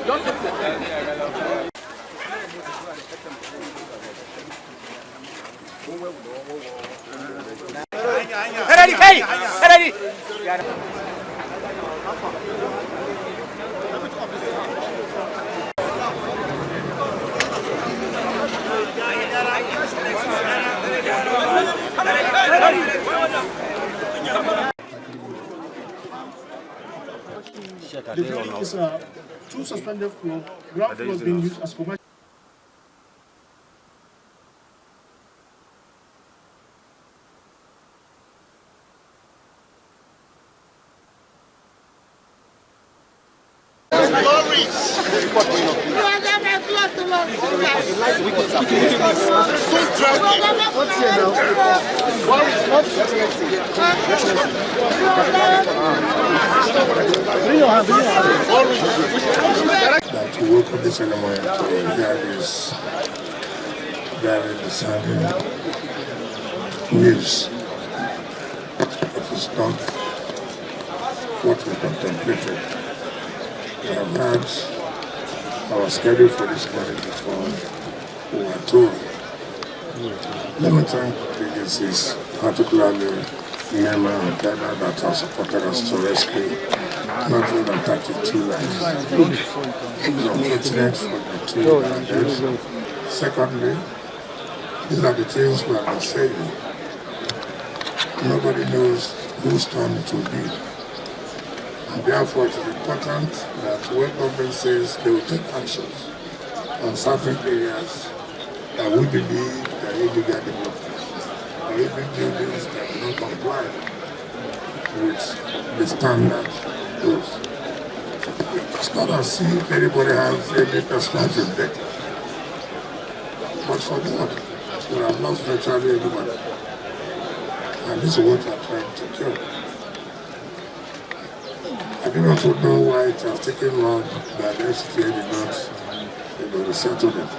The building is two suspended floors, ground floor being used as commercial. That to work with this ceremony that is very deciding news. It is not what we contemplated. We have had our schedule for this morning before we were told. Let me thank the agencies, particularly Nema and Ghana, that have supported us to rescue not more than 32 lives. It is unfortunate for the two that are dead. Secondly, these are the things we have been saying. Nobody knows whose turn it will be. And therefore it is important that when government says they will take actions on certain areas that we believe that illegal development or even buildings that do not comply with the standard rules. It's not as if anybody has any personal vendetta. But for God, we have lost virtually everybody. And this is what we are trying to do. I do not know why it has taken long that the FCTA did not resettle it.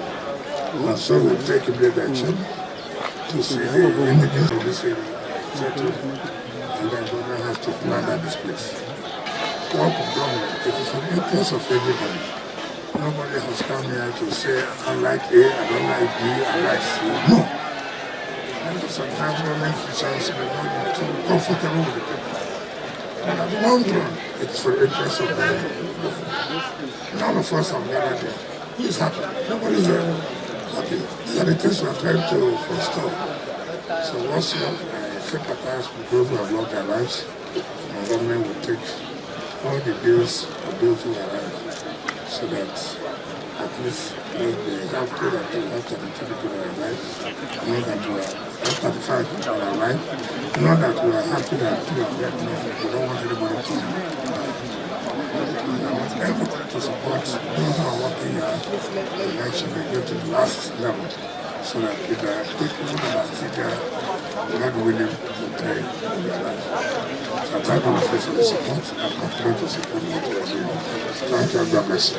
And so we'll take immediate action to see the images of this area settled, and then government has to plan that this place. Work of government, it is an interest of everybody. Nobody has come here to say, I like A, I don't like B, I like C. No. And sometimes government officials may not be too comfortable with the people. But at the long run, it's for the interest of the people. None of us have gathered here. Who is happy? Nobody's there. These are the things we are trying to forestall. So once more, I sympathize with those who have lost their lives, and government will take all the bills of those who arrive, so that at least they have to that they have 32 people that are alive, not that we are 35 people that are alive, not that we are happy that two are dead. No, we don't want anybody to die. And I want everybody to support those who are working here and actually go to the last level, so that if there are people that are still there, God willing to pay their lives. So I thank you for the support and continue to support what we are doing. Thank you, God bless you.